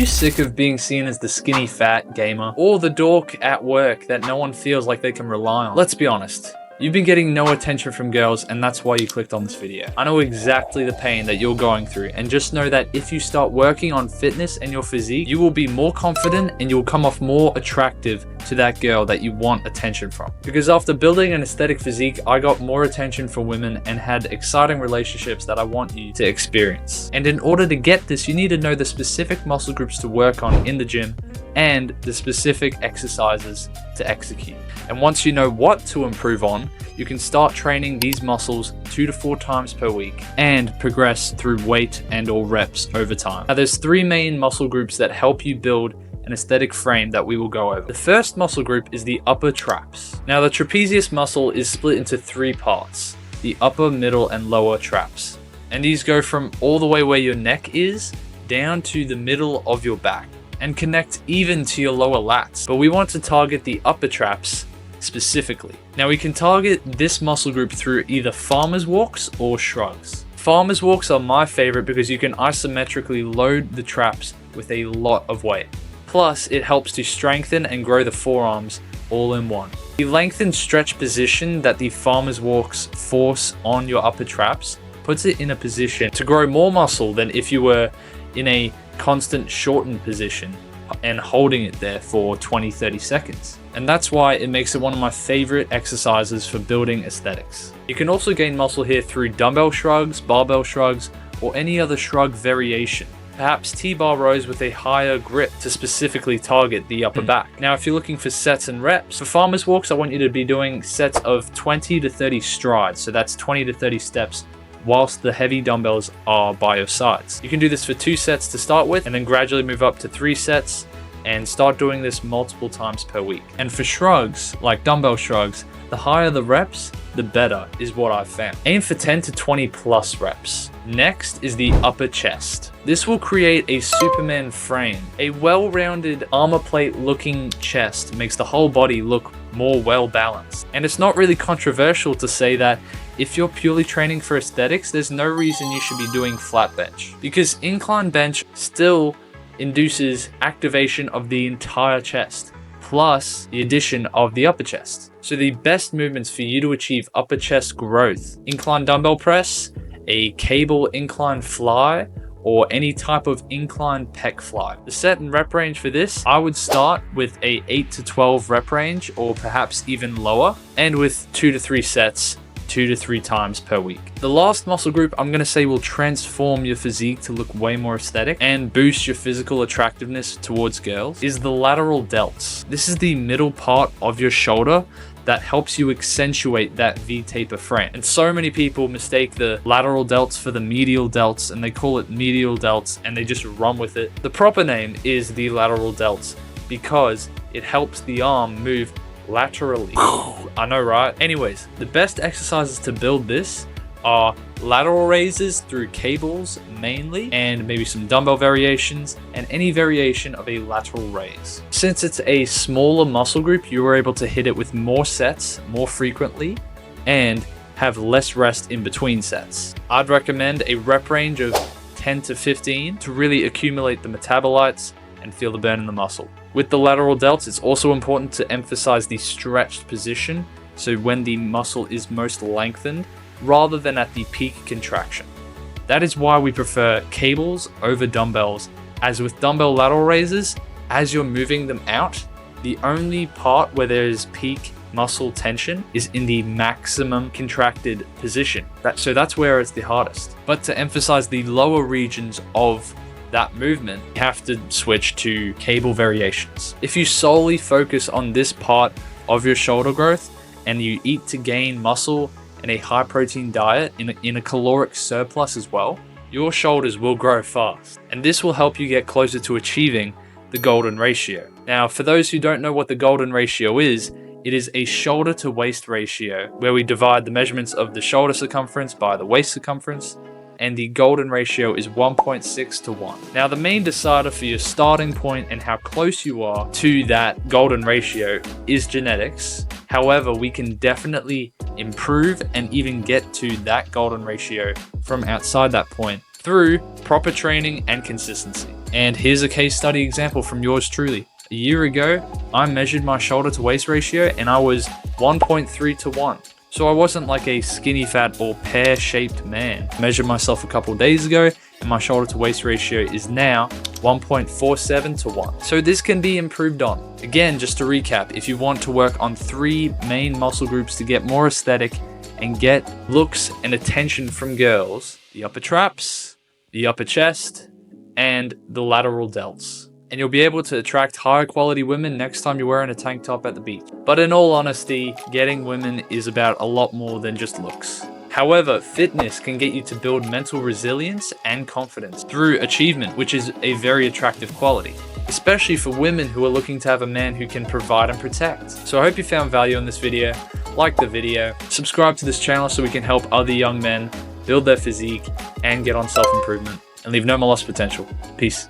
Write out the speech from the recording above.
Are you sick of being seen as the skinny fat gamer or the dork at work that no one feels like they can rely on? Let's be honest. You've been getting no attention from girls, and that's why you clicked on this video. I know exactly the pain that you're going through, and just know that if you start working on fitness and your physique, you will be more confident and you'll come off more attractive to that girl that you want attention from. Because after building an aesthetic physique, I got more attention from women and had exciting relationships that I want you to experience. And in order to get this, you need to know the specific muscle groups to work on in the gym and the specific exercises to execute. And once you know what to improve on, you can start training these muscles 2 to 4 times per week and progress through weight and or reps over time. Now there's 3 main muscle groups that help you build an aesthetic frame that we will go over. The first muscle group is the upper traps. Now the trapezius muscle is split into 3 parts, the upper, middle, and lower traps. And these go from all the way where your neck is down to the middle of your back and connect even to your lower lats. But we want to target the upper traps specifically. Now we can target this muscle group through either farmer's walks or shrugs. Farmer's walks are my favorite because you can isometrically load the traps with a lot of weight. Plus, it helps to strengthen and grow the forearms all in one. The lengthened stretch position that the farmer's walks force on your upper traps puts it in a position to grow more muscle than if you were in a constant shortened position and holding it there for 20-30 seconds. And that's why it makes it one of my favorite exercises for building aesthetics. You can also gain muscle here through dumbbell shrugs, barbell shrugs, or any other shrug variation. Perhaps T-bar rows with a higher grip to specifically target the upper back. Now, if you're looking for sets and reps, for farmer's walks, I want you to be doing sets of 20 to 30 strides. So that's 20 to 30 steps whilst the heavy dumbbells are by your sides. You can do this for 2 sets to start with and then gradually move up to 3 sets and start doing this multiple times per week. And for shrugs, like dumbbell shrugs, the higher the reps, the better is what I've found. Aim for 10 to 20 plus reps. Next is the upper chest. This will create a Superman frame. A well-rounded armor plate looking chest makes the whole body look more well-balanced. And it's not really controversial to say that if you're purely training for aesthetics, there's no reason you should be doing flat bench, because incline bench still induces activation of the entire chest, plus the addition of the upper chest. So the best movements for you to achieve upper chest growth: incline dumbbell press, a cable incline fly, or any type of incline pec fly. The set and rep range for this, I would start with a 8 to 12 rep range, or perhaps even lower, and with 2 to 3 sets 2 to 3 times per week. The last muscle group I'm going to say will transform your physique to look way more aesthetic and boost your physical attractiveness towards girls is the lateral delts. This is the middle part of your shoulder that helps you accentuate that V-taper frame. And so many people mistake the lateral delts for the medial delts, and they call it medial delts and they just run with it. The proper name is the lateral delts because it helps the arm move laterally. I know, right? Anyways, the best exercises to build this are lateral raises through cables mainly, and maybe some dumbbell variations and any variation of a lateral raise. Since it's a smaller muscle group, you are able to hit it with more sets more frequently and have less rest in between sets. I'd recommend a rep range of 10 to 15 to really accumulate the metabolites and feel the burn in the muscle. With the lateral delts, it's also important to emphasize the stretched position, so when the muscle is most lengthened, rather than at the peak contraction. That is why we prefer cables over dumbbells, as with dumbbell lateral raises, as you're moving them out, the only part where there is peak muscle tension is in the maximum contracted position. So that's where it's the hardest. But to emphasize the lower regions of that movement, you have to switch to cable variations. If you solely focus on this part of your shoulder growth and you eat to gain muscle and a high protein diet in a caloric surplus as well, your shoulders will grow fast. And this will help you get closer to achieving the golden ratio. Now, for those who don't know what the golden ratio is, it is a shoulder to waist ratio where we divide the measurements of the shoulder circumference by the waist circumference, and the golden ratio is 1.6 to 1. Now, the main decider for your starting point and how close you are to that golden ratio is genetics. However, we can definitely improve and even get to that golden ratio from outside that point through proper training and consistency. And here's a case study example from yours truly. A year ago, I measured my shoulder to waist ratio and I was 1.3 to 1. So I wasn't like a skinny fat or pear-shaped man. I measured myself a couple days ago and my shoulder to waist ratio is now 1.47 to 1. So this can be improved on. Again, just to recap, if you want to work on 3 main muscle groups to get more aesthetic and get looks and attention from girls: the upper traps, the upper chest, and the lateral delts. And you'll be able to attract higher quality women next time you're wearing a tank top at the beach. But in all honesty, getting women is about a lot more than just looks. However, fitness can get you to build mental resilience and confidence through achievement, which is a very attractive quality, especially for women who are looking to have a man who can provide and protect. So I hope you found value in this video. Like the video, subscribe to this channel so we can help other young men build their physique and get on self-improvement and leave no more lost potential. Peace.